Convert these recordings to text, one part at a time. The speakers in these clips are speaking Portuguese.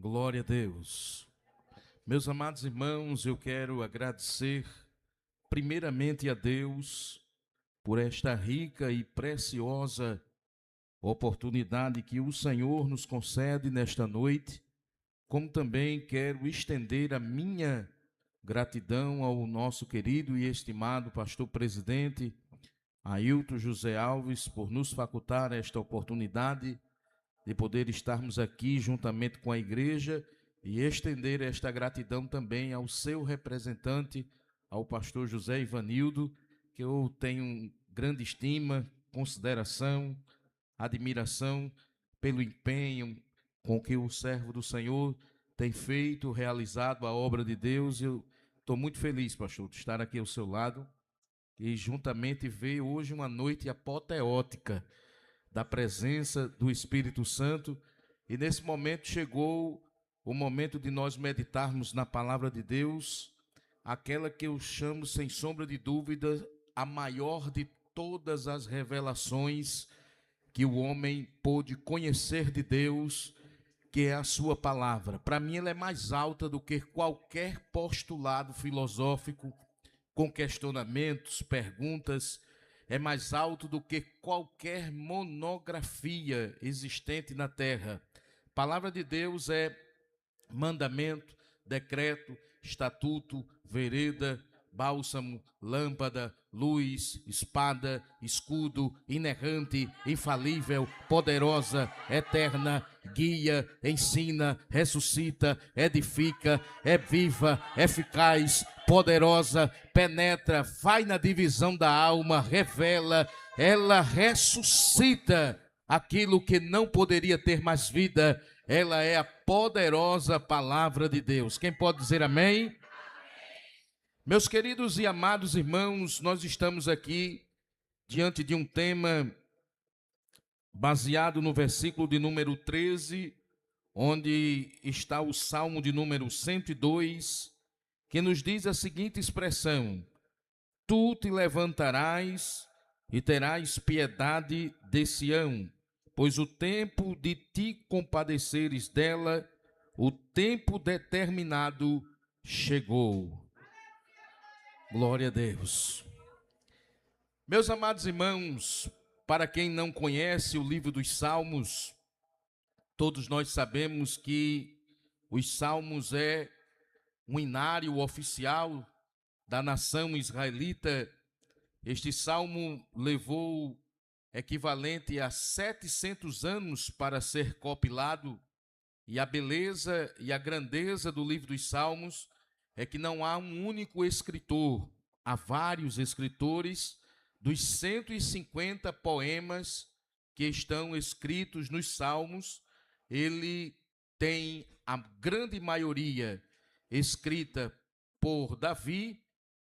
Glória a Deus. Meus amados irmãos, eu quero agradecer primeiramente a Deus por esta rica e preciosa oportunidade que o Senhor nos concede nesta noite, como também quero estender a minha gratidão ao nosso querido e estimado pastor presidente Ailton José Alves por nos facultar esta oportunidade de poder estarmos aqui juntamente com a igreja e estender esta gratidão também ao seu representante, ao pastor José Ivanildo, que eu tenho grande estima, consideração, admiração pelo empenho com que o servo do Senhor tem feito, realizado a obra de Deus. Eu estou muito feliz, pastor, de estar aqui ao seu lado e juntamente ver hoje uma noite apoteótica da presença do Espírito Santo, e nesse momento chegou o momento de nós meditarmos na palavra de Deus, aquela que eu chamo, sem sombra de dúvida, a maior de todas as revelações que o homem pôde conhecer de Deus, que é a sua palavra. Para mim ela é mais alta do que qualquer postulado filosófico, com questionamentos, perguntas, é mais alto do que qualquer monografia existente na terra. Palavra de Deus é mandamento, decreto, estatuto, vereda, bálsamo, lâmpada, luz, espada, escudo, inerrante, infalível, poderosa, eterna, guia, ensina, ressuscita, edifica, é viva, eficaz, poderosa, penetra, vai na divisão da alma, revela, ela ressuscita aquilo que não poderia ter mais vida. Ela é a poderosa palavra de Deus. Quem pode dizer amém? Meus queridos e amados irmãos, nós estamos aqui diante de um tema baseado no versículo de número 13, onde está o Salmo de número 102, que nos diz a seguinte expressão: Tu te levantarás e terás piedade de Sião, pois o tempo de te compadeceres dela, o tempo determinado chegou. Glória a Deus. Meus amados irmãos, para quem não conhece o livro dos Salmos, todos nós sabemos que os Salmos é um inário oficial da nação israelita. Este salmo levou equivalente a 700 anos para ser compilado, e a beleza e a grandeza do livro dos Salmos é que não há um único escritor, há vários escritores. Dos 150 poemas que estão escritos nos Salmos, ele tem a grande maioria escrita por Davi,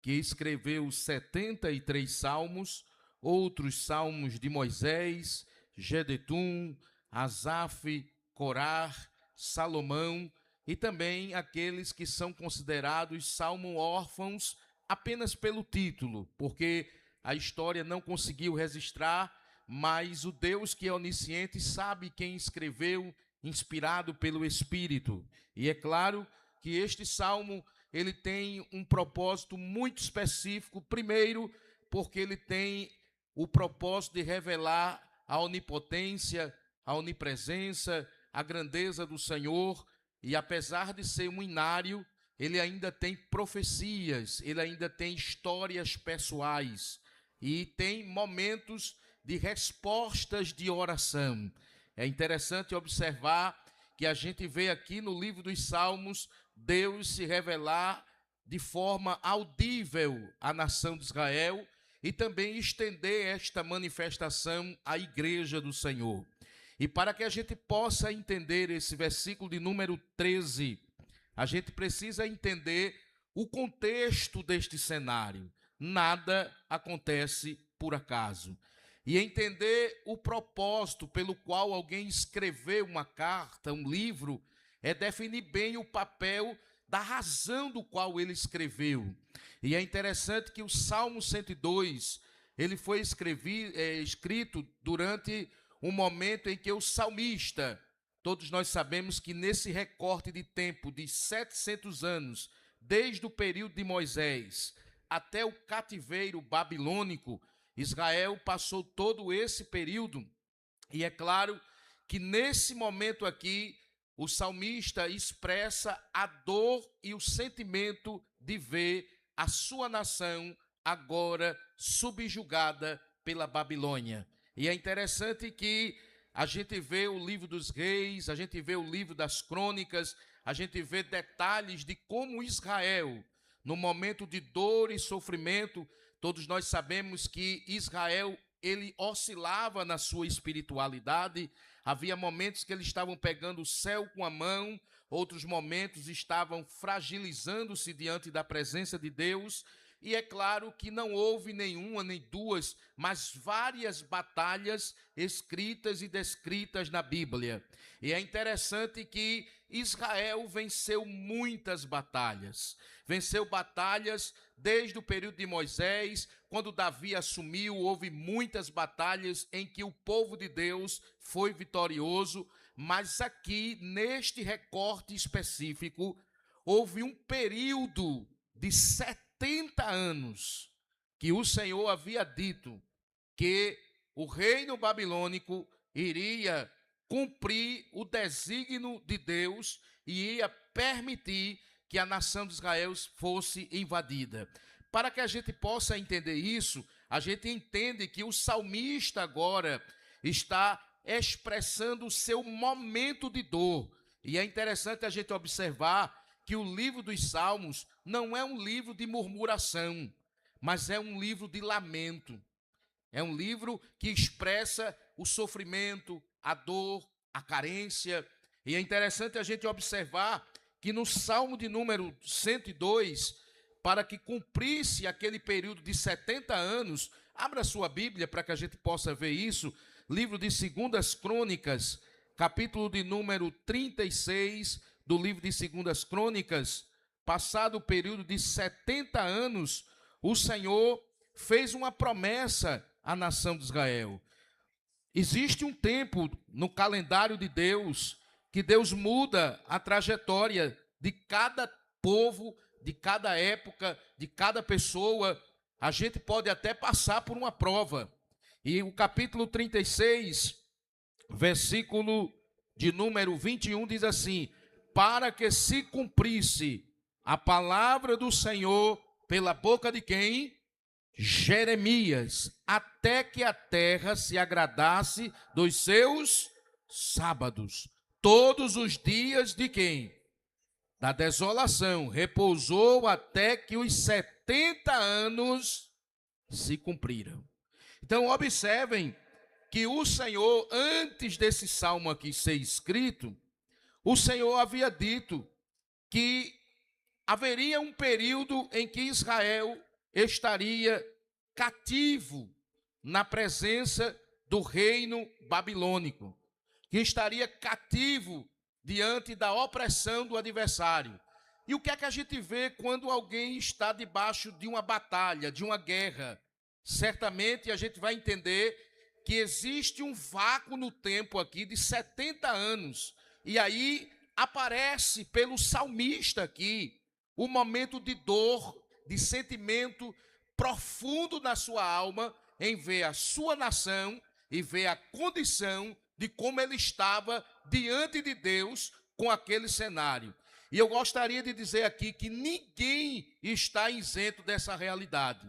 que escreveu 73 salmos, outros salmos de Moisés, Gedetum, Asaf, Corar, Salomão, e também aqueles que são considerados salmo órfãos apenas pelo título, porque a história não conseguiu registrar, mas o Deus que é onisciente sabe quem escreveu, inspirado pelo Espírito. E é claro que este salmo ele tem um propósito muito específico. Primeiro, porque ele tem o propósito de revelar a onipotência, a onipresença, a grandeza do Senhor. E apesar de ser um inário, ele ainda tem profecias, ele ainda tem histórias pessoais e tem momentos de respostas de oração. É interessante observar que a gente vê aqui no livro dos Salmos Deus se revelar de forma audível à nação de Israel e também estender esta manifestação à igreja do Senhor. E para que a gente possa entender esse versículo de número 13, a gente precisa entender o contexto deste cenário. Nada acontece por acaso. E entender o propósito pelo qual alguém escreveu uma carta, um livro, é definir bem o papel da razão do qual ele escreveu. E é interessante que o Salmo 102, ele foi escrito durante um momento em que o salmista todos nós sabemos que nesse recorte de tempo de 700 anos, desde o período de Moisés até o cativeiro babilônico, Israel passou todo esse período, e é claro que nesse momento aqui, o salmista expressa a dor e o sentimento de ver a sua nação agora subjugada pela Babilônia. E é interessante que a gente vê o livro dos reis, a gente vê o livro das crônicas, a gente vê detalhes de como Israel, no momento de dor e sofrimento, todos nós sabemos que Israel, ele oscilava na sua espiritualidade. Havia momentos que eles estavam pegando o céu com a mão, outros momentos estavam fragilizando-se diante da presença de Deus. E é claro que não houve nenhuma, nem duas, mas várias batalhas escritas e descritas na Bíblia. E é interessante que Israel venceu muitas batalhas. Venceu batalhas desde o período de Moisés, quando Davi assumiu, houve muitas batalhas em que o povo de Deus foi vitorioso, mas aqui, neste recorte específico, houve um período de 70 anos que o Senhor havia dito que o reino babilônico iria cumprir o desígnio de Deus e ia permitir que a nação de Israel fosse invadida. Para que a gente possa entender isso, a gente entende que o salmista agora está expressando o seu momento de dor. E é interessante a gente observar que o livro dos Salmos não é um livro de murmuração, mas é um livro de lamento. É um livro que expressa o sofrimento, a dor, a carência. E é interessante a gente observar que no Salmo de número 102, para que cumprisse aquele período de 70 anos, abra sua Bíblia para que a gente possa ver isso, livro de 2 Crônicas, capítulo de número 36, do livro de 2 Crônicas, passado o período de 70 anos, o Senhor fez uma promessa à nação de Israel. Existe um tempo no calendário de Deus que Deus muda a trajetória de cada povo, de cada época, de cada pessoa. A gente pode até passar por uma prova. E o capítulo 36, versículo de número 21 diz assim: para que se cumprisse a palavra do Senhor pela boca de quem? Jeremias, até que a terra se agradasse dos seus sábados. Todos os dias de quem? Da desolação. Repousou até que os 70 anos se cumpriram. Então observem que o Senhor, antes desse salmo aqui ser escrito, o Senhor havia dito que haveria um período em que Israel estaria cativo na presença do reino babilônico, que estaria cativo diante da opressão do adversário. E o que é que a gente vê quando alguém está debaixo de uma batalha, de uma guerra? Certamente a gente vai entender que existe um vácuo no tempo aqui de 70 anos. E aí aparece pelo salmista aqui o momento de dor, de sentimento profundo na sua alma, em ver a sua nação e ver a condição de como ele estava diante de Deus com aquele cenário. E eu gostaria de dizer aqui que ninguém está isento dessa realidade.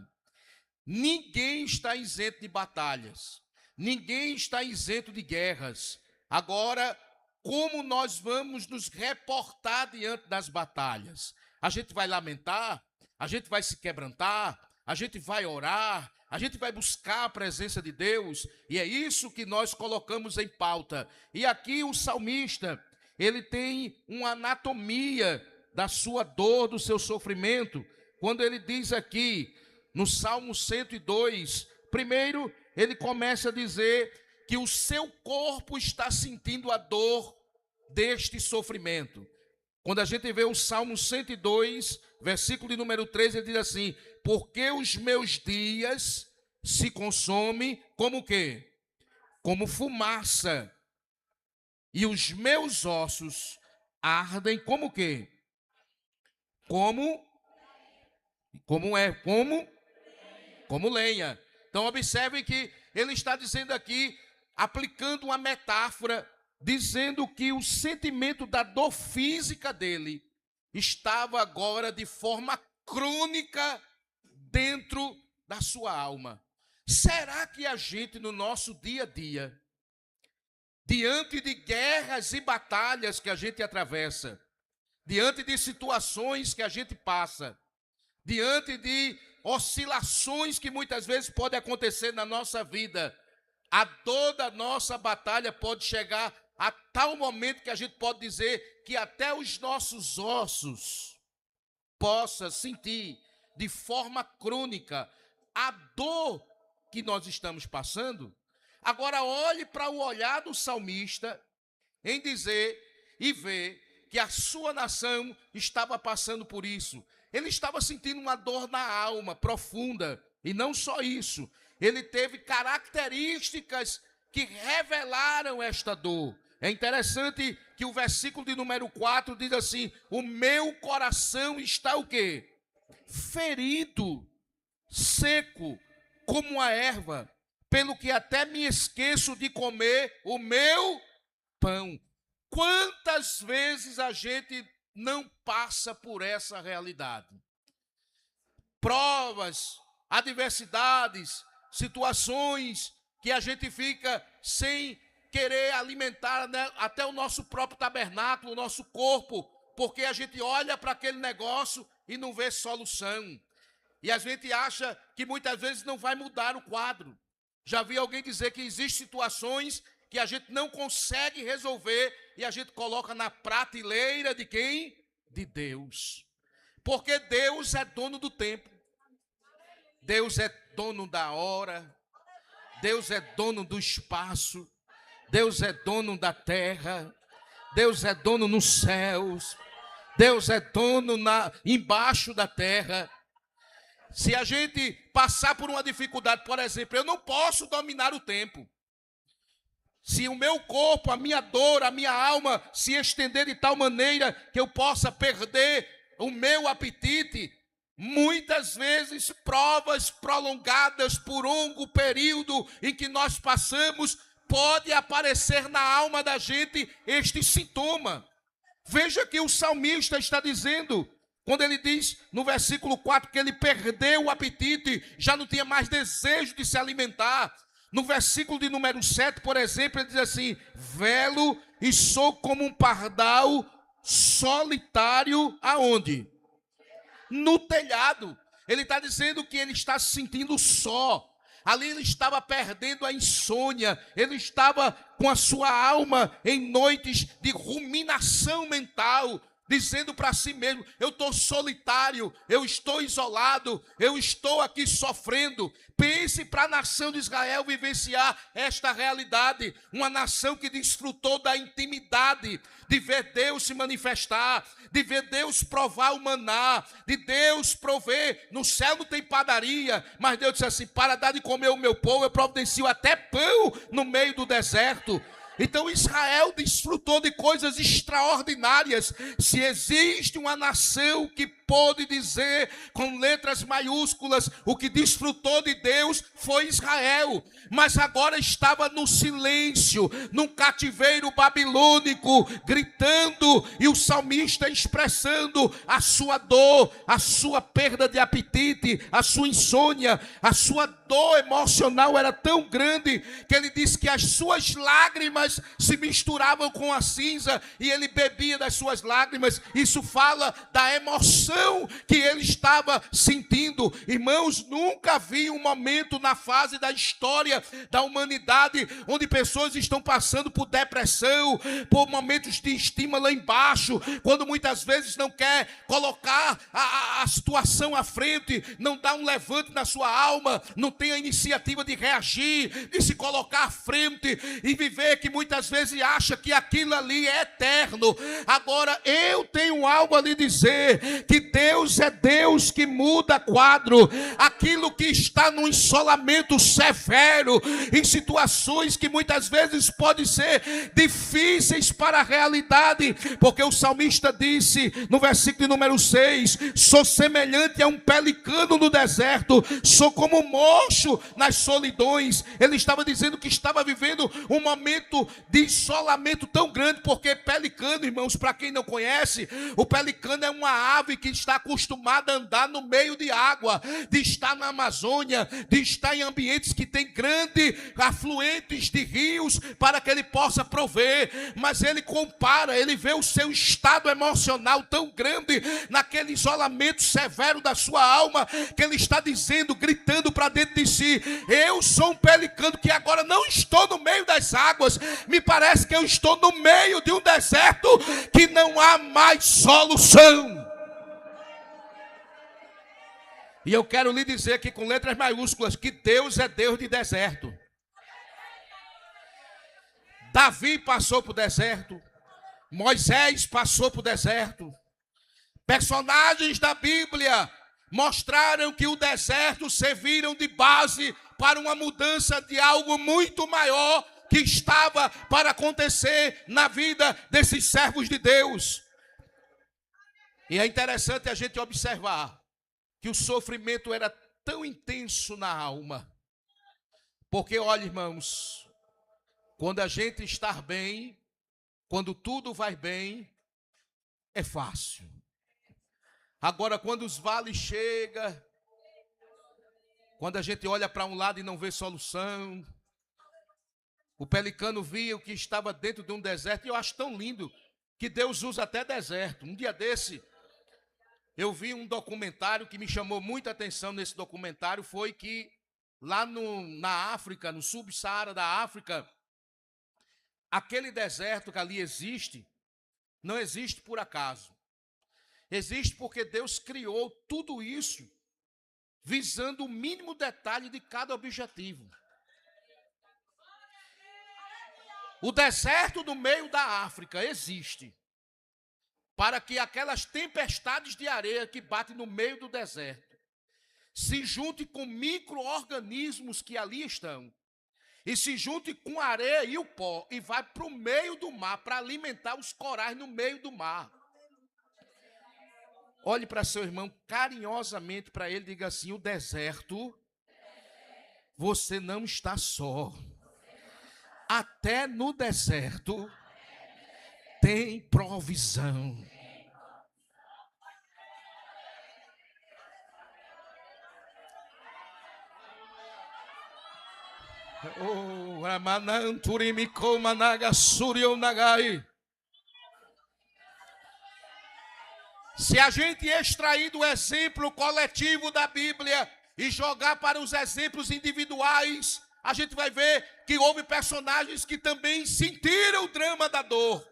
Ninguém está isento de batalhas. Ninguém está isento de guerras. Agora, como nós vamos nos reportar diante das batalhas? A gente vai lamentar, a gente vai se quebrantar, a gente vai orar, a gente vai buscar a presença de Deus, e é isso que nós colocamos em pauta. E aqui o salmista, ele tem uma anatomia da sua dor, do seu sofrimento, quando ele diz aqui, no Salmo 102, primeiro ele começa a dizer que o seu corpo está sentindo a dor deste sofrimento. Quando a gente vê o Salmo 102, versículo de número 13, ele diz assim: porque os meus dias se consomem como o quê? Como fumaça, e os meus ossos ardem como o quê? Como lenha. Então observem que ele está dizendo aqui, aplicando uma metáfora, dizendo que o sentimento da dor física dele estava agora de forma crônica dentro da sua alma. Será que a gente, no nosso dia a dia, diante de guerras e batalhas que a gente atravessa, diante de situações que a gente passa, diante de oscilações que muitas vezes podem acontecer na nossa vida, a dor da nossa batalha pode chegar a tal momento que a gente pode dizer que até os nossos ossos possa sentir de forma crônica a dor que nós estamos passando? Agora olhe para o olhar do salmista em dizer e ver que a sua nação estava passando por isso. Ele estava sentindo uma dor na alma profunda, e não só isso, ele teve características que revelaram esta dor. É interessante que o versículo de número 4 diz assim: o meu coração está o quê? Ferido, seco, como a erva, pelo que até me esqueço de comer o meu pão. Quantas vezes a gente não passa por essa realidade? Provas, adversidades, situações que a gente fica sem querer alimentar, né, até o nosso próprio tabernáculo, o nosso corpo, porque a gente olha para aquele negócio e não vê solução. E a gente acha que muitas vezes não vai mudar o quadro. Já vi alguém dizer que existem situações que a gente não consegue resolver e a gente coloca na prateleira de quem? De Deus. Porque Deus é dono do tempo. Deus é dono da hora. Deus é dono do espaço. Deus é dono da terra. Deus é dono nos céus. Deus é dono embaixo da terra. Se a gente passar por uma dificuldade, por exemplo, eu não posso dominar o tempo. Se o meu corpo, a minha dor, a minha alma se estender de tal maneira que eu possa perder o meu apetite, muitas vezes provas prolongadas por longo período em que nós passamos, pode aparecer na alma da gente este sintoma. Veja que o salmista está dizendo, quando ele diz no versículo 4 que ele perdeu o apetite, já não tinha mais desejo de se alimentar. No versículo de número 7, por exemplo, ele diz assim: velo e sou como um pardal solitário, aonde? No telhado. Ele está dizendo que ele está se sentindo só. Ali ele estava perdendo a insônia, ele estava com a sua alma em noites de ruminação mental, dizendo para si mesmo: eu estou solitário, eu estou isolado, eu estou aqui sofrendo. Pense para a nação de Israel vivenciar esta realidade, uma nação que desfrutou da intimidade, de ver Deus se manifestar, de ver Deus provar o maná, de Deus prover. No céu não tem padaria, mas Deus disse assim: para dar de comer o meu povo, eu providencio até pão no meio do deserto. Então Israel desfrutou de coisas extraordinárias. Se existe uma nação que pôde dizer com letras maiúsculas o que desfrutou de Deus, foi Israel. Mas agora estava no silêncio, num cativeiro babilônico, gritando, e o salmista expressando a sua dor, a sua perda de apetite, a sua insônia, a sua dor emocional era tão grande que ele disse que as suas lágrimas se misturavam com a cinza e ele bebia das suas lágrimas. Isso fala da emoção que ele estava sentindo. Irmãos, nunca vi um momento na fase da história da humanidade onde pessoas estão passando por depressão, por momentos de estima lá embaixo, quando muitas vezes não quer colocar a situação à frente, não dá um levante na sua alma, não tem a iniciativa de reagir, de se colocar à frente e viver, que muitas vezes acha que aquilo ali é eterno. Agora eu tenho algo a lhe dizer, que Deus é Deus que muda quadro. Aquilo que está no isolamento severo, em situações que muitas vezes podem ser difíceis para a realidade, porque o salmista disse no versículo número 6: sou semelhante a um pelicano no deserto, sou como um mocho nas solidões. Ele estava dizendo que estava vivendo um momento de isolamento tão grande, porque pelicano, irmãos, para quem não conhece, o pelicano é uma ave que está acostumada a andar no meio de água, de estar na Amazônia, de estar em ambientes que tem grandes afluentes de rios, para que ele possa prover. Mas ele compara, ele vê o seu estado emocional tão grande, naquele isolamento severo da sua alma, que ele está dizendo, gritando para dentro de si: eu sou um pelicano que agora não estou no meio das águas, me parece que eu estou no meio de um deserto que não há mais solução. E eu quero lhe dizer aqui com letras maiúsculas que Deus é Deus de deserto. Davi passou por deserto, Moisés passou por deserto. Personagens da Bíblia mostraram que o deserto serviram de base para uma mudança de algo muito maior que estava para acontecer na vida desses servos de Deus. E é interessante a gente observar que o sofrimento era tão intenso na alma. Porque, olha, irmãos, quando a gente está bem, quando tudo vai bem, é fácil. Agora, quando os vales chegam, quando a gente olha para um lado e não vê solução, o pelicano via o que estava dentro de um deserto, e eu acho tão lindo que Deus usa até deserto. Um dia desse, eu vi um documentário que me chamou muita atenção nesse documentário, foi que lá na África, no sub-Saara da África, aquele deserto que ali existe, não existe por acaso. Existe porque Deus criou tudo isso visando o mínimo detalhe de cada objetivo. O deserto no meio da África existe para que aquelas tempestades de areia que batem no meio do deserto se juntem com micro-organismos que ali estão, e se junte com a areia e o pó, e vai para o meio do mar, para alimentar os corais no meio do mar. Olhe para seu irmão carinhosamente para ele, diga assim: o deserto, você não está só. Até no deserto tem provisão. Oh, amananturimico managasuryo nagai. Se a gente extrair do exemplo coletivo da Bíblia e jogar para os exemplos individuais, a gente vai ver que houve personagens que também sentiram o drama da dor.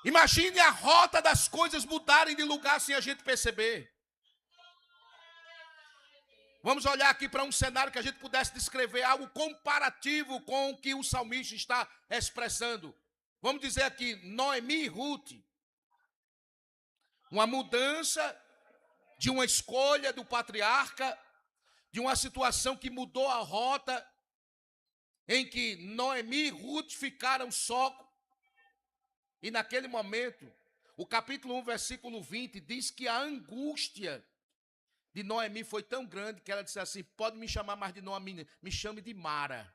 Imagine a rota das coisas mudarem de lugar sem a gente perceber. Vamos olhar aqui para um cenário que a gente pudesse descrever algo comparativo com o que o salmista está expressando. Vamos dizer aqui, Noemi e Ruth. Uma mudança de uma escolha do patriarca, de uma situação que mudou a rota, em que Noemi e Ruth ficaram só. E naquele momento, o capítulo 1, versículo 20, diz que a angústia de Noemi foi tão grande que ela disse assim: pode me chamar mais de Noemi, me chame de Mara.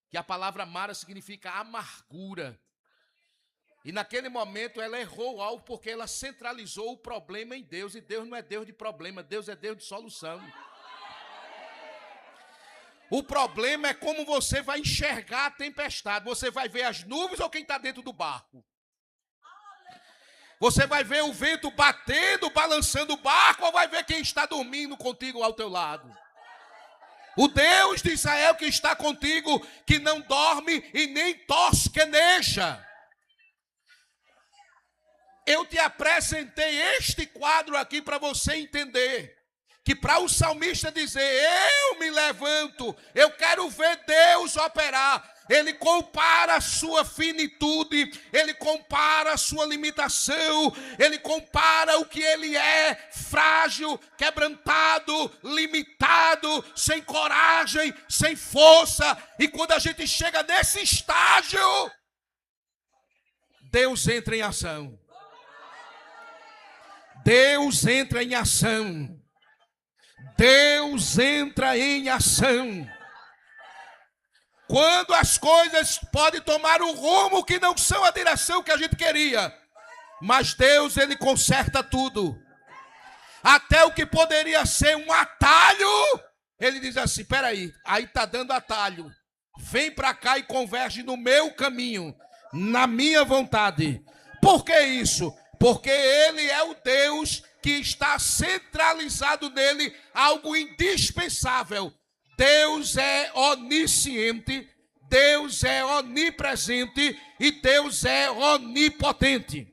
Que a palavra Mara significa amargura. E naquele momento ela errou algo, porque ela centralizou o problema em Deus. E Deus não é Deus de problema, Deus é Deus de solução. O problema é como você vai enxergar a tempestade. Você vai ver as nuvens ou quem está dentro do barco? Você vai ver o vento batendo, balançando o barco, ou vai ver quem está dormindo contigo ao teu lado? O Deus de Israel que está contigo, que não dorme e nem tosqueneja. Eu te apresentei este quadro aqui para você entender que para o salmista dizer, eu me levanto, eu quero ver Deus operar, ele compara a sua finitude, ele compara a sua limitação, ele compara o que ele é, frágil, quebrantado, limitado, sem coragem, sem força. E quando a gente chega nesse estágio, Deus entra em ação. Deus entra em ação. Deus entra em ação. Quando as coisas podem tomar um rumo que não são a direção que a gente queria, mas Deus, ele conserta tudo. Até o que poderia ser um atalho, ele diz assim, peraí, aí está dando atalho. Vem para cá e converge no meu caminho, na minha vontade. Por que isso? Porque ele é o Deus que está centralizado nele algo indispensável. Deus é onisciente, Deus é onipresente e Deus é onipotente.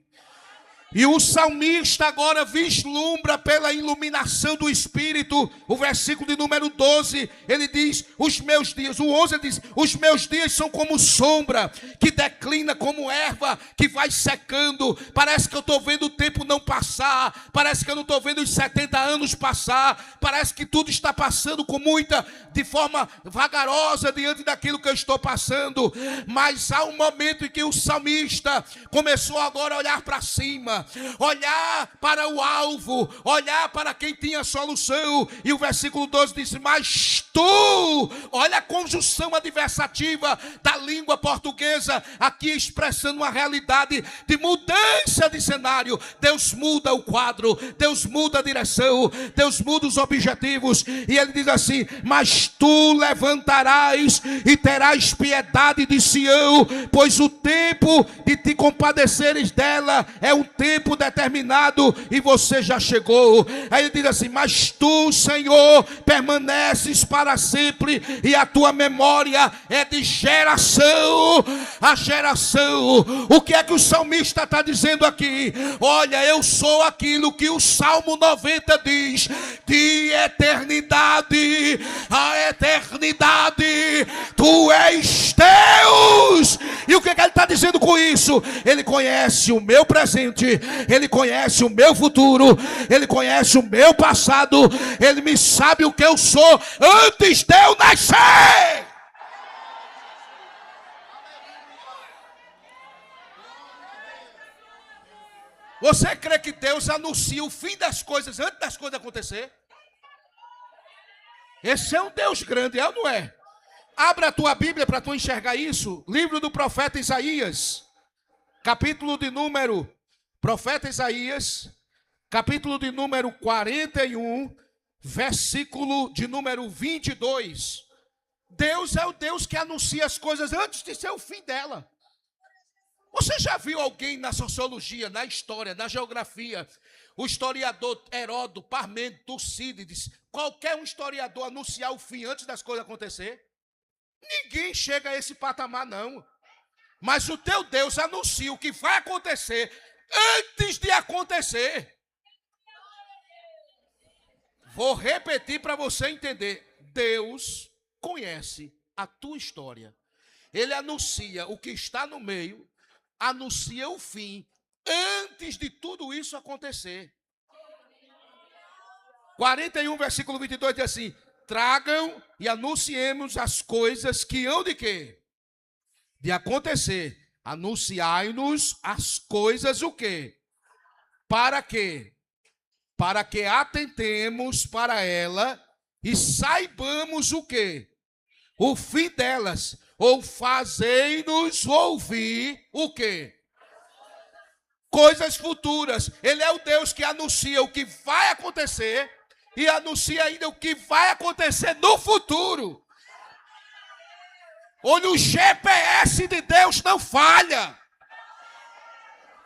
E o salmista agora vislumbra pela iluminação do Espírito, o versículo de número 12, ele diz, os meus dias, o 11 diz, os meus dias são como sombra, que declina como erva, que vai secando, parece que eu estou vendo o tempo não passar, parece que eu não estou vendo os 70 anos passar, parece que tudo está passando de forma vagarosa diante daquilo que eu estou passando, mas há um momento em que o salmista começou agora a olhar para cima, olhar para o alvo, olhar para quem tinha a solução. E o versículo 12 diz, mas tu, olha a conjunção adversativa da língua portuguesa, aqui expressando uma realidade de mudança de cenário. Deus muda o quadro, Deus muda a direção, Deus muda os objetivos, e ele diz assim, mas tu levantarás e terás piedade de Sião, pois o tempo de te compadeceres dela é um tempo determinado e você já chegou. Aí ele diz assim, mas tu, Senhor, permaneces para sempre e a tua memória é de geração a geração. O que é que o salmista está dizendo aqui? Olha, eu sou aquilo que o Salmo 90 diz, de eternidade a eternidade tu és Deus. E o que é que ele está dizendo com isso? Ele conhece o meu presente, ele conhece o meu futuro, ele conhece o meu passado, ele me sabe o que eu sou antes de eu nascer. Você crê que Deus anuncia o fim das coisas antes das coisas acontecer? Esse é um Deus grande, é ou não é? Abra a tua Bíblia para tu enxergar isso. Livro do profeta Isaías, profeta Isaías, capítulo de número 41, versículo de número 22. Deus é o Deus que anuncia as coisas antes de ser o fim dela. Você já viu alguém na sociologia, na história, na geografia, o historiador Heródoto, Parmênides, Tucídides, qualquer um historiador anunciar o fim antes das coisas acontecer? Ninguém chega a esse patamar, não. Mas o teu Deus anuncia o que vai acontecer antes de acontecer. Vou repetir para você entender. Deus conhece a tua história. Ele anuncia o que está no meio, anuncia o fim antes de tudo isso acontecer. 41, versículo 22 diz assim, tragam e anunciemos as coisas que hão de quê? De acontecer. Anunciai-nos as coisas o quê? Para quê? Para que atentemos para ela e saibamos o quê? O fim delas. Ou fazei-nos ouvir o quê? Coisas futuras. Ele é o Deus que anuncia o que vai acontecer e anuncia ainda o que vai acontecer no futuro. Olha, o GPS de Deus não falha.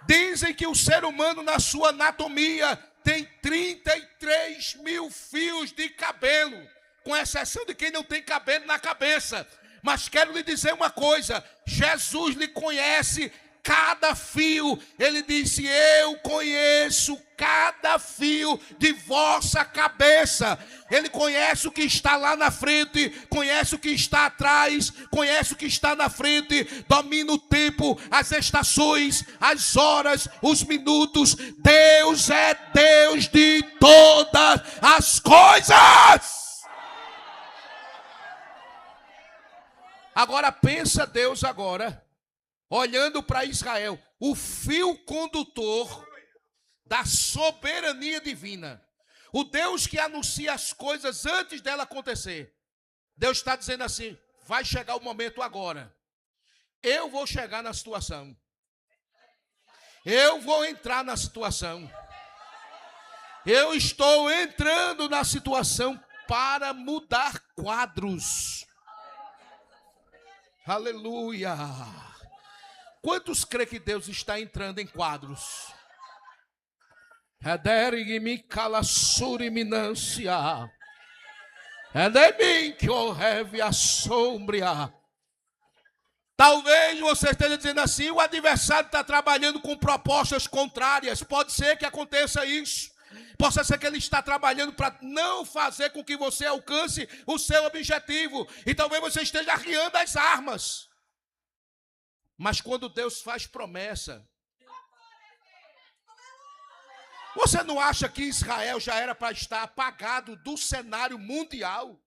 Dizem que o ser humano, na sua anatomia, tem 33 mil fios de cabelo, com exceção de quem não tem cabelo na cabeça. Mas quero lhe dizer uma coisa, Jesus lhe conhece cada fio. Ele disse: eu conheço cada fio de vossa cabeça. Ele conhece o que está lá na frente, conhece o que está atrás, conhece o que está na frente, domina o tempo, as estações, as horas, os minutos. Deus é Deus de todas as coisas. Agora pensa Deus agora, olhando para Israel, o fio condutor da soberania divina. O Deus que anuncia as coisas antes dela acontecer. Deus está dizendo assim: vai chegar o momento agora. Eu vou chegar na situação. Eu vou entrar na situação. Eu estou entrando na situação para mudar quadros. Aleluia. Quantos creem que Deus está entrando em quadros? Talvez você esteja dizendo assim: o adversário está trabalhando com propostas contrárias. Pode ser que aconteça isso. Pode ser que ele está trabalhando para não fazer com que você alcance o seu objetivo. E talvez você esteja arriando as armas. Mas quando Deus faz promessa, você não acha que Israel já era para estar apagado do cenário mundial?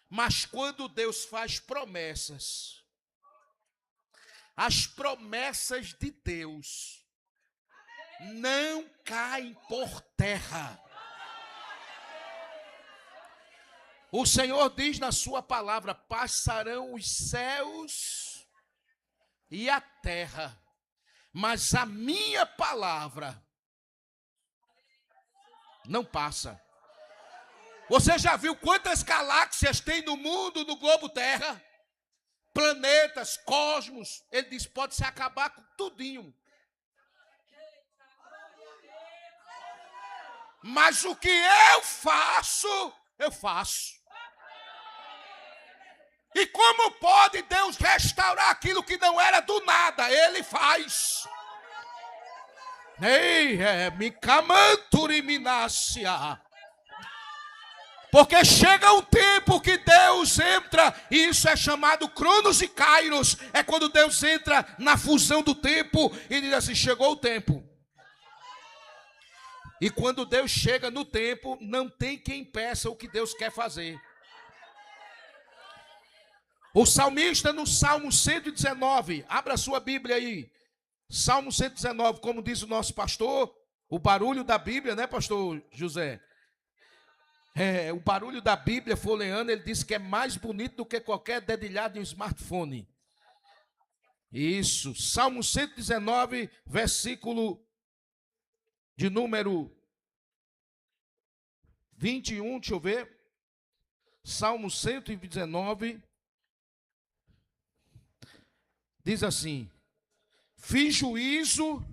Mas quando Deus faz promessas, as promessas de Deus não caem por terra. O Senhor diz na sua palavra: passarão os céus e a terra, mas a minha palavra não passa. Você já viu quantas galáxias tem no mundo, no globo terra? Planetas, cosmos. Ele diz: pode se acabar com tudinho. Mas o que eu faço, eu faço. E como pode Deus restaurar aquilo que não era do nada? Ele faz. Porque chega um tempo que Deus entra, e isso é chamado Cronos e Kairos. É quando Deus entra na fusão do tempo e diz assim: chegou o tempo. E quando Deus chega no tempo, não tem quem peça o que Deus quer fazer. O salmista no Salmo 119, abra a sua Bíblia aí. Salmo 119, como diz o nosso pastor, o barulho da Bíblia, né, pastor José? O barulho da Bíblia folheando, ele disse que é mais bonito do que qualquer dedilhado em um smartphone. Isso, Salmo 119, versículo de número 21, deixa eu ver. Salmo 119, diz assim: fiz juízo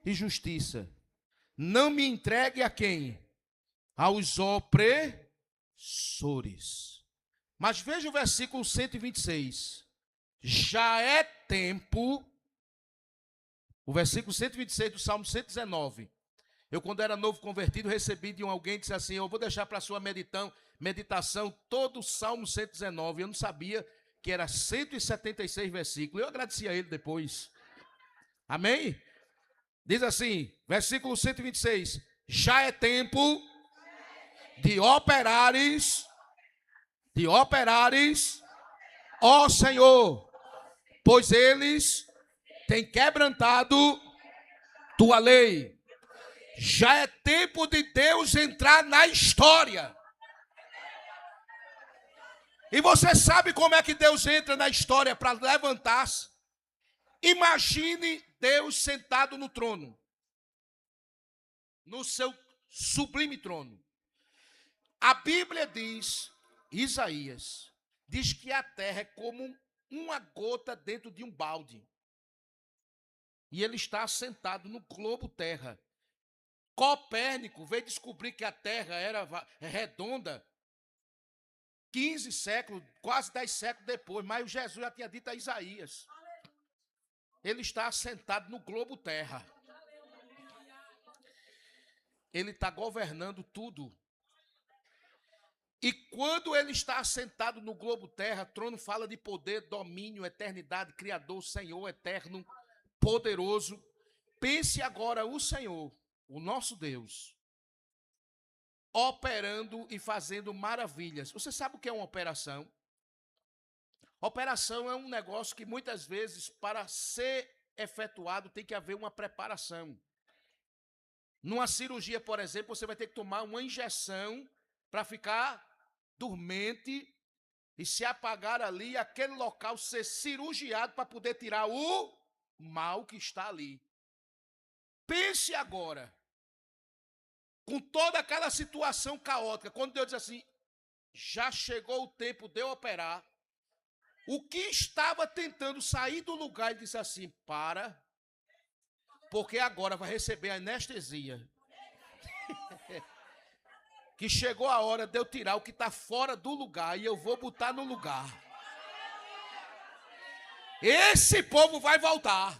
e justiça, não me entregue a quem? Aos opressores. Mas veja o versículo 126. Já é tempo, o versículo 126 do Salmo 119. Eu, quando era novo convertido, recebi de alguém que disse assim: eu vou deixar para a sua meditação todo o Salmo 119. Eu não sabia que era 176 versículos. Eu agradeci a ele depois. Amém? Diz assim, versículo 126. Já é tempo de operares, ó Senhor, pois eles têm quebrantado tua lei. Já é tempo de Deus entrar na história. E você sabe como é que Deus entra na história para levantar-se? Imagine Deus sentado no trono, no seu sublime trono. A Bíblia diz, Isaías, diz que a terra é como uma gota dentro de um balde. E ele está sentado no globo terra. Copérnico veio descobrir que a terra era redonda 15 séculos, quase 10 séculos depois. Mas Jesus já tinha dito a Isaías. Ele está assentado no globo terra. Ele está governando tudo. E quando ele está assentado no globo terra, trono fala de poder, domínio, eternidade, Criador, Senhor eterno, poderoso. Pense agora o Senhor, o nosso Deus, operando e fazendo maravilhas. Você sabe o que é uma operação? Operação é um negócio que muitas vezes, para ser efetuado, tem que haver uma preparação. Numa cirurgia, por exemplo, você vai ter que tomar uma injeção para ficar dormente e se apagar ali, aquele local ser cirurgiado para poder tirar o mal que está ali. Pense agora, com toda aquela situação caótica, quando Deus diz assim, já chegou o tempo de eu operar, o que estava tentando sair do lugar, ele disse assim, para, porque agora vai receber anestesia. Que chegou a hora de eu tirar o que está fora do lugar e eu vou botar no lugar. Esse povo vai voltar.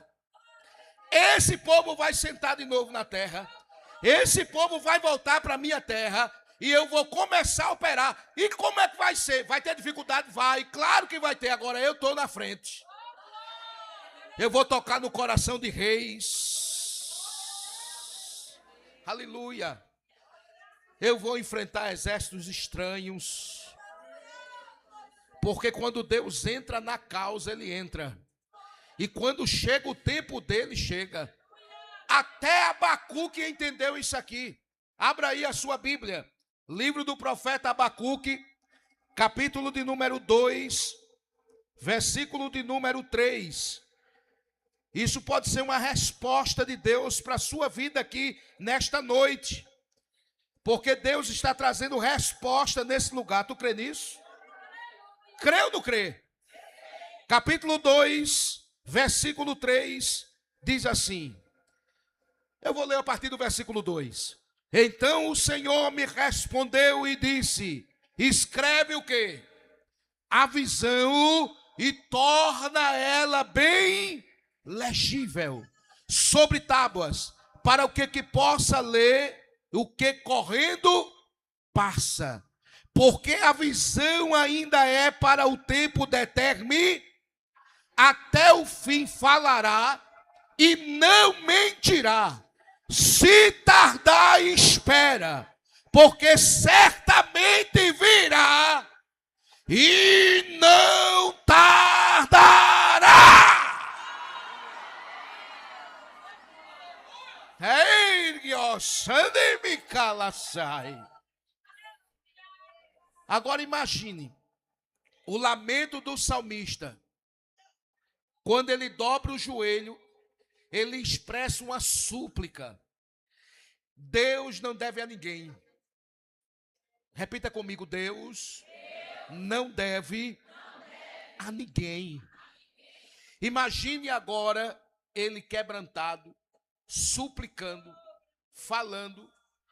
Esse povo vai sentar de novo na terra. Esse povo vai voltar para a minha terra e eu vou começar a operar. E como é que vai ser? Vai ter dificuldade? Vai. Claro que vai ter. Agora eu estou na frente. Eu vou tocar no coração de reis. Aleluia. Eu vou enfrentar exércitos estranhos. Porque quando Deus entra na causa, Ele entra. E quando chega o tempo dele, chega. Até Abacuque entendeu isso aqui. Abra aí a sua Bíblia. Livro do profeta Abacuque, capítulo de número 2, versículo de número 3. Isso pode ser uma resposta de Deus para a sua vida aqui nesta noite. Porque Deus está trazendo resposta nesse lugar. Tu crê nisso? Crê ou não crê? Capítulo 2, versículo 3, diz assim. Eu vou ler a partir do versículo 2. Então o Senhor me respondeu e disse, escreve o quê? A visão e torna ela bem legível sobre tábuas, para o que possa ler o que correndo passa. Porque a visão ainda é para o tempo determinado, até o fim falará e não mentirá. Se tardar, espera, porque certamente virá e não tardará. Agora imagine o lamento do salmista. Quando ele dobra o joelho, ele expressa uma súplica. Deus não deve a ninguém. Repita comigo, Deus não deve a ninguém. Imagine agora ele quebrantado, suplicando, falando.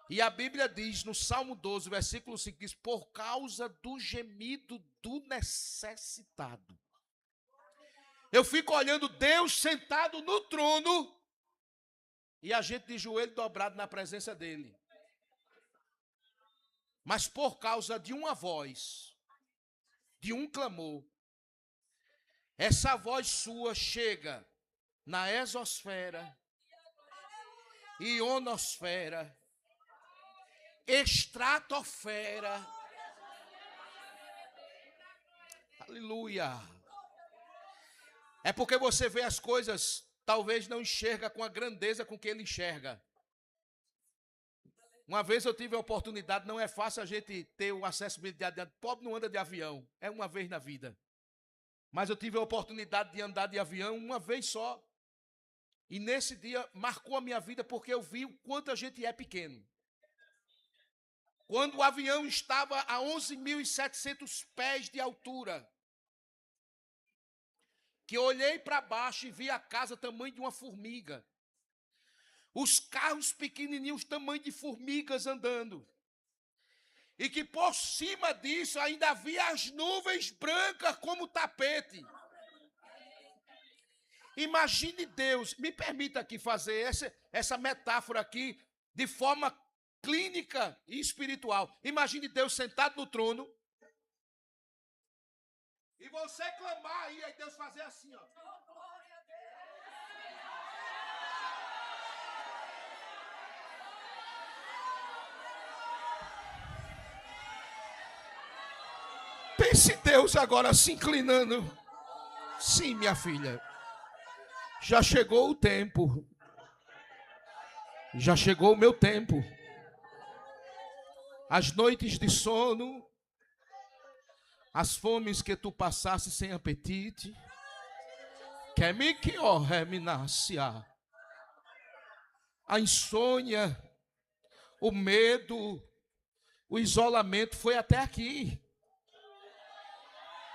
E a Bíblia diz no Salmo 12, versículo 5, diz, por causa do gemido do necessitado. Eu fico olhando Deus sentado no trono e a gente de joelho dobrado na presença dele. Mas por causa de uma voz, de um clamor, essa voz sua chega na exosfera, ionosfera, estratosfera. Aleluia. É porque você vê as coisas, talvez não enxerga com a grandeza com que ele enxerga. Uma vez eu tive a oportunidade, não é fácil a gente ter o acessibilidade, pobre não anda de avião, é uma vez na vida. Mas eu tive a oportunidade de andar de avião uma vez só. E nesse dia marcou a minha vida porque eu vi o quanto a gente é pequeno. Quando o avião estava a 11.700 pés de altura, que eu olhei para baixo e vi a casa tamanho de uma formiga. Os carros pequenininhos, tamanho de formigas andando. E que por cima disso ainda havia as nuvens brancas como tapete. Imagine Deus, me permita aqui fazer essa metáfora aqui de forma clínica e espiritual. Imagine Deus sentado no trono e você clamar aí Deus fazer assim, ó. Pense Deus agora se inclinando. Sim, minha filha. Já chegou o tempo. Já chegou o meu tempo. As noites de sono, as fomes que tu passaste sem apetite, a insônia, o medo, o isolamento foi até aqui.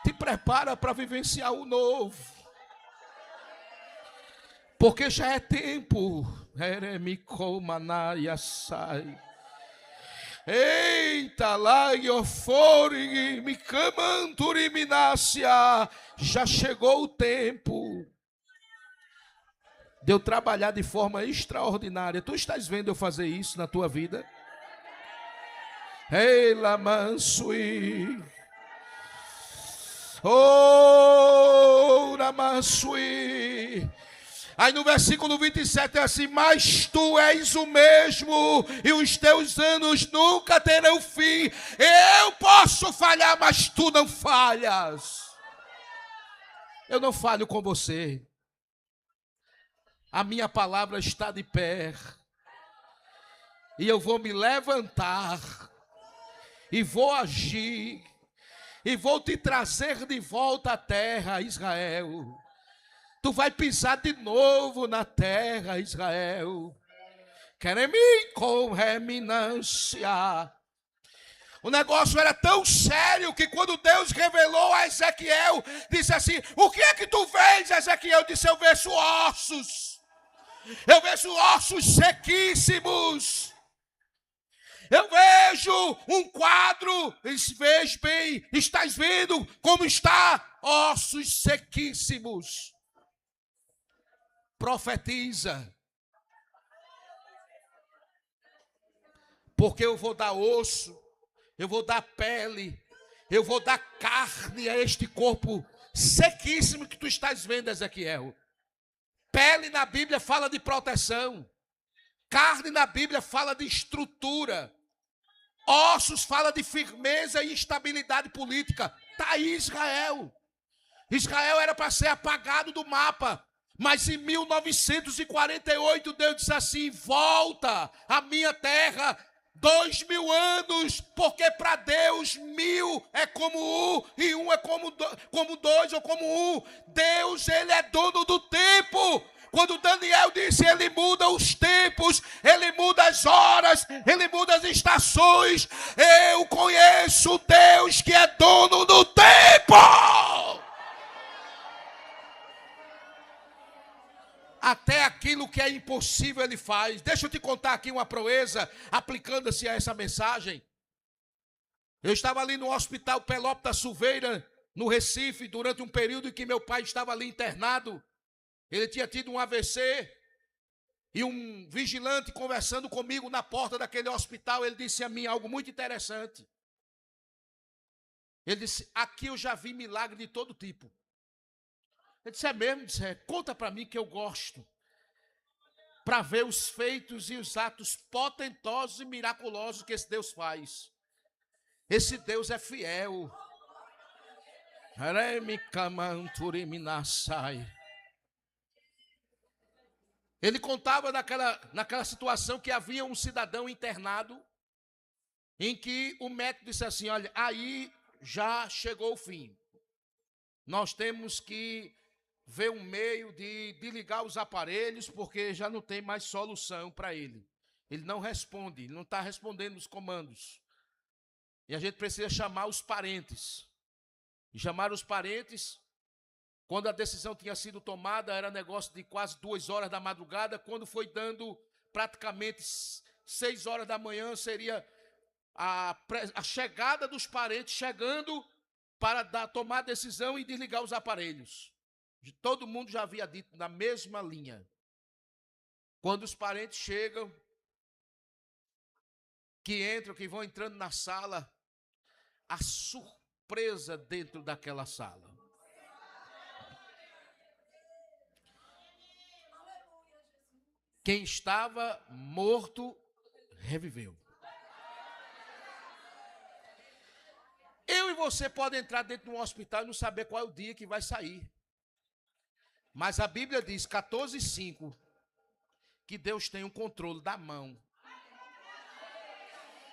Te prepara para vivenciar o novo. Porque já é tempo. Eita, lá iofori, me camanturiminacia. Já chegou o tempo de eu trabalhar de forma extraordinária. Tu estás vendo eu fazer isso na tua vida? Ei, lamansui. Oh, Ramassui. Aí no versículo 27 é assim: mas tu és o mesmo, e os teus anos nunca terão fim. Eu posso falhar, mas tu não falhas. Eu não falho com você. A minha palavra está de pé. E eu vou me levantar. E vou agir. E vou te trazer de volta à terra, Israel. Tu vai pisar de novo na terra, Israel. Querem-me com reminância. O negócio era tão sério que quando Deus revelou a Ezequiel, disse assim: o que é que tu vês, Ezequiel? Disse: eu vejo ossos. Eu vejo ossos sequíssimos. Eu vejo um quadro, vejo bem, estás vendo como está? Ossos sequíssimos. Profetiza. Porque eu vou dar osso, eu vou dar pele, eu vou dar carne a este corpo sequíssimo que tu estás vendo, Ezequiel. Pele na Bíblia fala de proteção. Carne na Bíblia fala de estrutura. Ossos fala de firmeza e estabilidade política. Está aí Israel. Israel era para ser apagado do mapa. Mas em 1948 Deus disse assim: volta à minha terra 2000 anos, porque para Deus 1000 é como 1 e 1 é como 2 ou como 1. Deus, Ele é dono do tempo. Quando Daniel disse: Ele muda os tempos, Ele muda as horas, Ele muda as estações. Eu conheço Deus que é dono do tempo. Até aquilo que é impossível Ele faz. Deixa eu te contar aqui uma proeza, aplicando-se a essa mensagem. Eu estava ali no Hospital Pelópio da Silveira, no Recife, durante um período em que meu pai estava ali internado. Ele tinha tido um AVC, e um vigilante conversando comigo na porta daquele hospital, ele disse a mim algo muito interessante. Ele disse: aqui eu já vi milagre de todo tipo. Ele disse: é mesmo? Eu disse: conta para mim que eu gosto. Para ver os feitos e os atos potentosos e miraculosos que esse Deus faz. Esse Deus é fiel. Ele contava naquela situação que havia um cidadão internado, em que o médico disse assim: olha, aí já chegou o fim. Nós temos que ver um meio de ligar os aparelhos, porque já não tem mais solução para ele. Ele não responde, ele não está respondendo os comandos. E a gente precisa chamar os parentes. E chamar os parentes, quando a decisão tinha sido tomada, era negócio de quase 2 horas da madrugada. Quando foi dando praticamente 6 horas da manhã, seria a chegada dos parentes, chegando para tomar a decisão e desligar os aparelhos. Todo mundo já havia dito na mesma linha. Quando os parentes chegam, que entram, que vão entrando na sala, a surpresa dentro daquela sala. Quem estava morto, reviveu. Eu e você podem entrar dentro de um hospital e não saber qual é o dia que vai sair. Mas a Bíblia diz, 14:5, que Deus tem o controle da mão.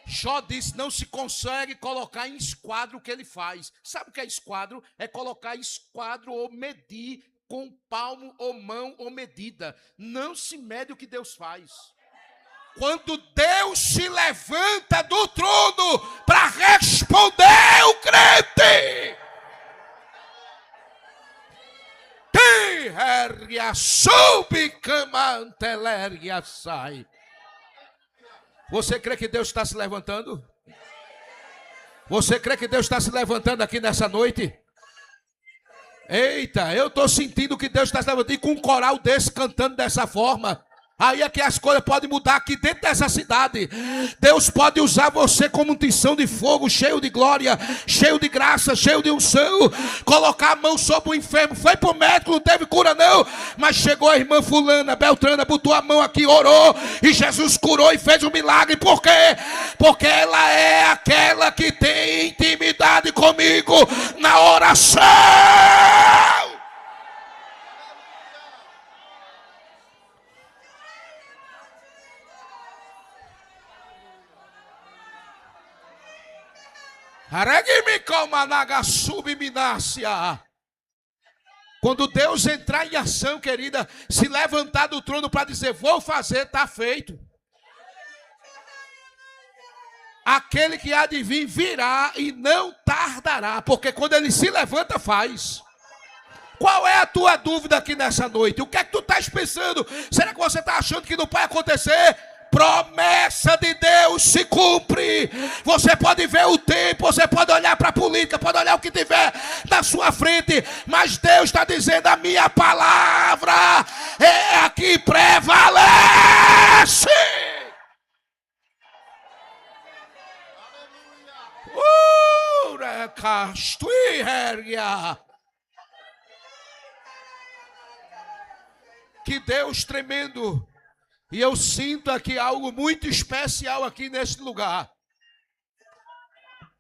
Jó disse, não se consegue colocar em esquadro o que ele faz. Sabe o que é esquadro? É colocar esquadro ou medir com palmo ou mão ou medida. Não se mede o que Deus faz. Quando Deus se levanta do trono para responder o crente. Você crê que Deus está se levantando? Você crê que Deus está se levantando aqui nessa noite? Eita, eu estou sentindo que Deus está se levantando. E com um coral desse cantando dessa forma, aí é que as coisas podem mudar aqui dentro dessa cidade. Deus pode usar você como um tição de fogo, cheio de glória, cheio de graça, cheio de unção. Colocar a mão sobre o enfermo. Foi para o médico, não teve cura não. Mas chegou a irmã fulana, Beltrana, botou a mão aqui, orou. E Jesus curou e fez um milagre. Por quê? Porque ela é aquela que tem intimidade comigo na oração. Quando Deus entrar em ação, querida, se levantar do trono para dizer, vou fazer, está feito. Aquele que há de vir virá e não tardará, porque quando ele se levanta, faz. Qual é a tua dúvida aqui nessa noite? O que é que tu estás pensando? Será que você está achando que não vai acontecer? Promessa de Deus se cumpre. Você pode ver o tempo, você pode olhar para a política, pode olhar o que tiver na sua frente, mas Deus está dizendo, a minha palavra é a que prevalece. Que Deus tremendo. E eu sinto aqui algo muito especial aqui neste lugar.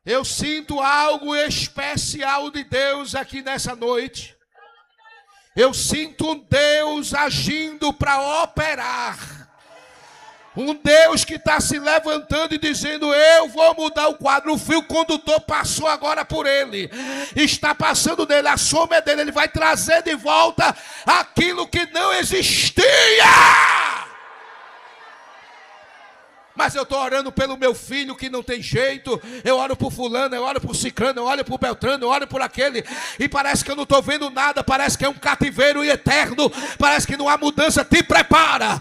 Eu sinto algo especial de Deus aqui nessa noite. Eu sinto um Deus agindo para operar. Um Deus que está se levantando e dizendo, eu vou mudar o quadro. O fio condutor passou agora por ele. Está passando dele, a soma é dele. Ele vai trazer de volta aquilo que não existia. Mas eu estou orando pelo meu filho que não tem jeito. Eu oro por fulano, eu oro por cicrano, eu oro por Beltrano, eu oro por aquele. E parece que eu não estou vendo nada. Parece que é um cativeiro eterno. Parece que não há mudança. Te prepara.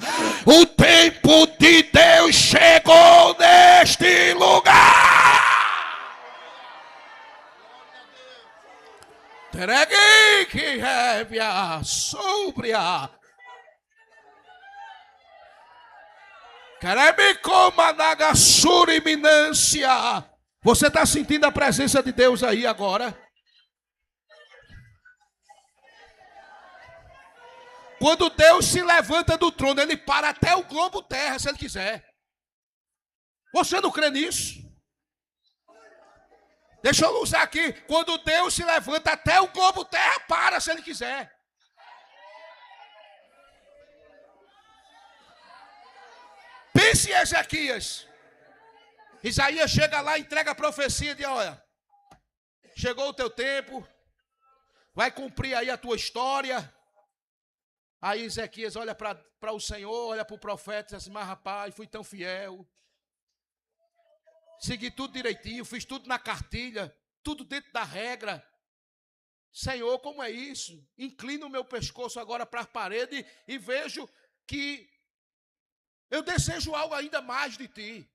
O tempo de Deus chegou neste lugar. Tregue que révia súbria. Você está sentindo a presença de Deus aí agora? Quando Deus se levanta do trono, ele para até o globo terra, se ele quiser. Você não crê nisso? Deixa eu usar aqui. Quando Deus se levanta até o globo terra, para se ele quiser. Pense em Ezequias. Isaías chega lá, entrega a profecia de, olha, chegou o teu tempo, vai cumprir aí a tua história. Aí Ezequias olha para o Senhor, olha para o profeta e diz assim, mas rapaz, fui tão fiel. Segui tudo direitinho, fiz tudo na cartilha, tudo dentro da regra. Senhor, como é isso? Inclino o meu pescoço agora para a parede e vejo que eu desejo algo ainda mais de ti.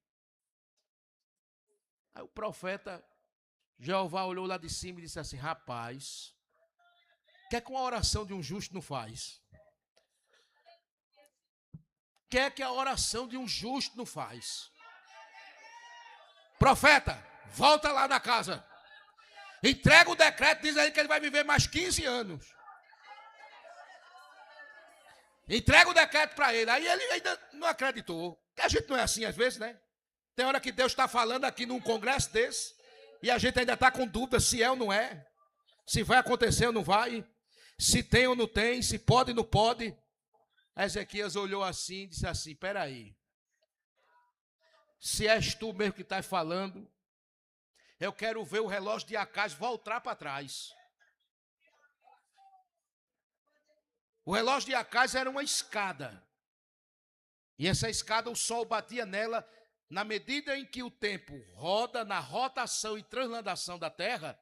Aí o profeta Jeová olhou lá de cima e disse assim, rapaz, O que é que uma oração de um justo não faz? O que é que a oração de um justo não faz? Profeta, volta lá na casa. Entrega o decreto, diz aí que ele vai viver mais 15 anos. Entrega o decreto para ele. Aí ele ainda não acreditou. Porque a gente não é assim às vezes, né? Tem hora que Deus está falando aqui num congresso desse e a gente ainda está com dúvida se é ou não é. Se vai acontecer ou não vai. Se tem ou não tem. Se pode ou não pode. Ezequias olhou assim e disse assim, peraí. Se és tu mesmo que estás falando, eu quero ver o relógio de Acais voltar para trás. O relógio de Acais era uma escada. E essa escada, o sol batia nela. Na medida em que o tempo roda na rotação e transladação da Terra,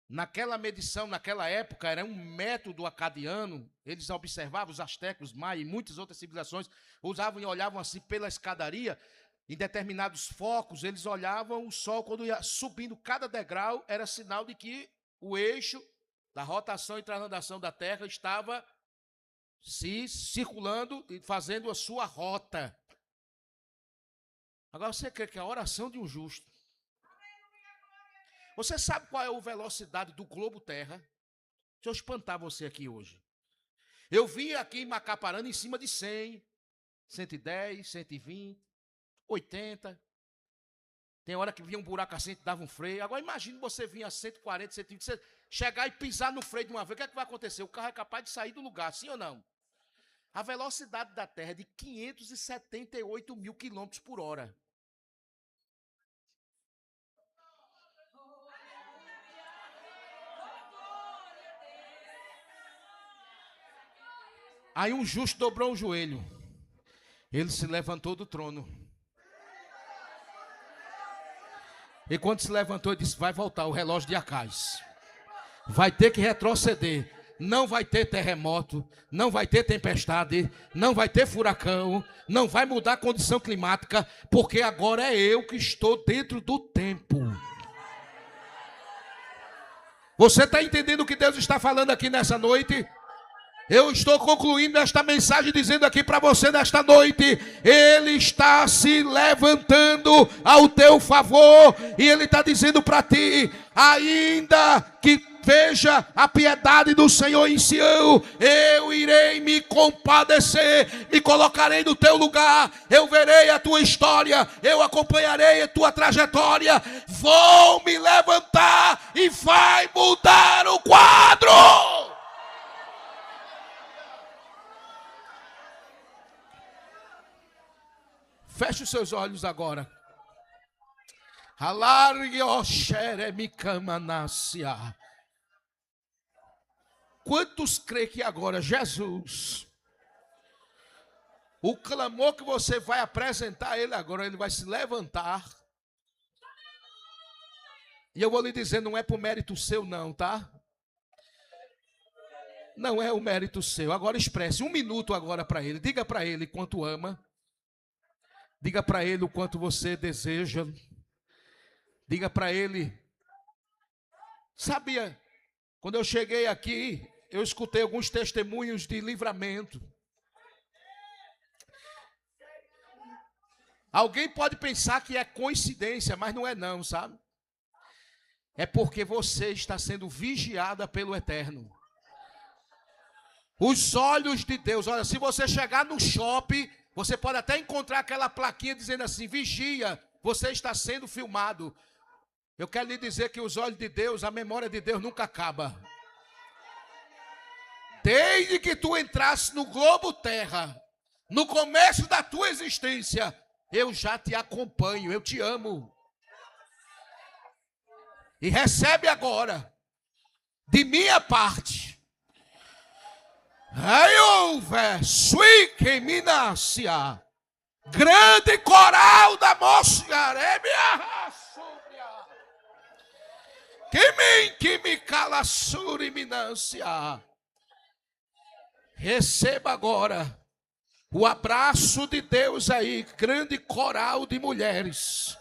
naquela medição, naquela época, era um método acadiano. Eles observavam os astecos, os maias e muitas outras civilizações, usavam e olhavam assim pela escadaria. Em determinados focos, eles olhavam o sol quando ia subindo cada degrau, era sinal de que o eixo da rotação e transladação da Terra estava se circulando e fazendo a sua rota. Agora você crê que a oração de um justo. Você sabe qual é a velocidade do globo Terra? Deixa eu espantar você aqui hoje. Eu vim aqui em Macaparana em cima de 100, 110, 120, 80. Tem hora que vinha um buraco assim, dava um freio. Agora imagine você vir a 140, 120, você chegar e pisar no freio de uma vez. O que é que vai acontecer? O carro é capaz de sair do lugar, sim ou não? A velocidade da Terra é de 578 mil quilômetros por hora. Aí um justo dobrou o joelho. Ele se levantou do trono. E quando se levantou, ele disse, vai voltar o relógio de Acais. Vai ter que retroceder. Não vai ter terremoto, não vai ter tempestade, não vai ter furacão, não vai mudar a condição climática, porque agora é eu que estou dentro do tempo. Você está entendendo o que Deus está falando aqui nessa noite? Eu estou concluindo esta mensagem dizendo aqui para você nesta noite, Ele está se levantando ao teu favor e Ele está dizendo para ti, ainda que veja a piedade do Senhor em Sião, eu irei me compadecer, me colocarei no teu lugar, eu verei a tua história, eu acompanharei a tua trajetória, vou me levantar e vai mudar o quadro. Feche os seus olhos agora. Quantos creem que agora, Jesus, o clamor que você vai apresentar a Ele agora, Ele vai se levantar. E eu vou lhe dizer, não é por mérito seu não, tá? Não é o mérito seu. Agora expresse 1 minuto agora para Ele. Diga para Ele quanto ama. Diga para Ele o quanto você deseja. Diga para Ele. Sabia, quando eu cheguei aqui, eu escutei alguns testemunhos de livramento. Alguém pode pensar que é coincidência, mas não é não, sabe? É porque você está sendo vigiada pelo Eterno. Os olhos de Deus, olha, se você chegar no shopping, você pode até encontrar aquela plaquinha dizendo assim, vigia, você está sendo filmado. Eu quero lhe dizer que os olhos de Deus, a memória de Deus nunca acaba. Desde que tu entrasse no globo terra, no começo da tua existência, eu já te acompanho, eu te amo. E recebe agora, de minha parte, grande coral da Moscarébia, que me calassure minância. Receba agora o abraço de Deus aí, grande coral de mulheres.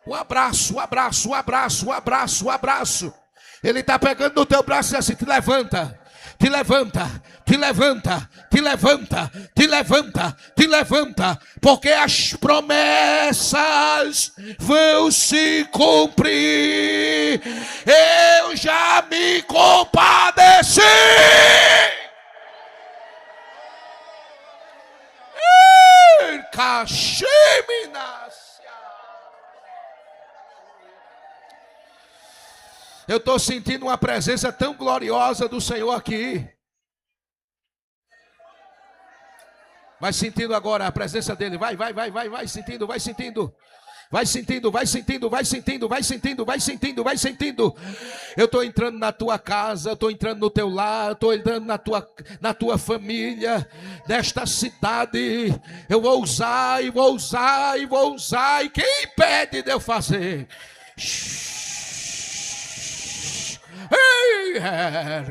Um abraço, um abraço, um abraço, um abraço, um abraço. Ele está pegando no teu braço e assim, te levanta. Te levanta, te levanta, te levanta, te levanta, te levanta, porque as promessas vão se cumprir. Eu já me compadeci. Eu estou sentindo uma presença tão gloriosa do Senhor aqui. Vai sentindo agora a presença dele. Vai sentindo, vai sentindo. Vai sentindo, vai sentindo, vai sentindo, vai sentindo, vai sentindo, vai sentindo. Eu estou entrando na tua casa, eu estou entrando no teu lar, eu estou entrando na tua família, desta cidade. Eu vou usar e vou usar e vou usar. E quem impede de eu fazer? Ei,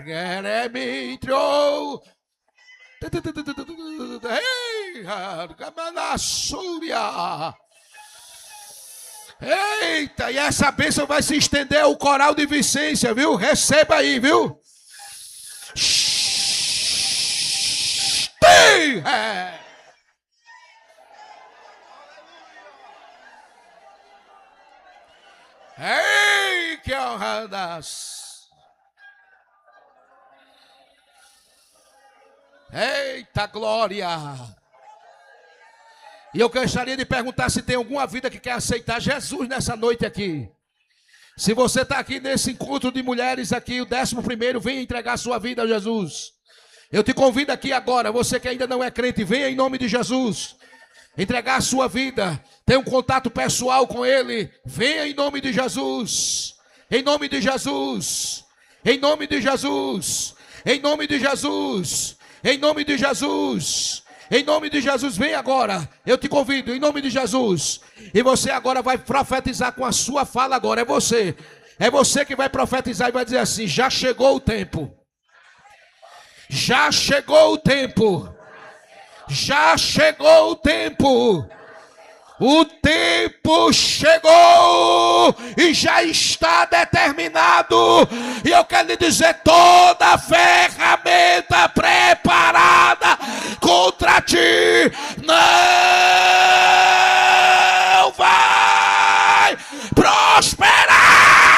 Eremitrou. Ei, Argamanassúria. Eita, e essa bênção vai se estender ao coral de Vicência, viu? Receba aí, viu? Ei, que honradas. Eita glória. E eu gostaria de perguntar se tem alguma vida que quer aceitar Jesus nessa noite aqui. Se você está aqui nesse encontro de mulheres aqui, o 11º, venha entregar sua vida a Jesus. Eu te convido aqui agora, você que ainda não é crente, venha em nome de Jesus. Entregar a sua vida, ter um contato pessoal com Ele. Venha em nome de Jesus. Em nome de Jesus. Em nome de Jesus. Em nome de Jesus. Em nome de Jesus. Em nome de Jesus, vem agora. Eu te convido, em nome de Jesus. E você agora vai profetizar com a sua fala agora. É você. É você que vai profetizar e vai dizer assim: já chegou o tempo. Já chegou o tempo. Já chegou o tempo. O tempo chegou e já está determinado. E eu quero lhe dizer, toda ferramenta preparada contra ti não vai prosperar.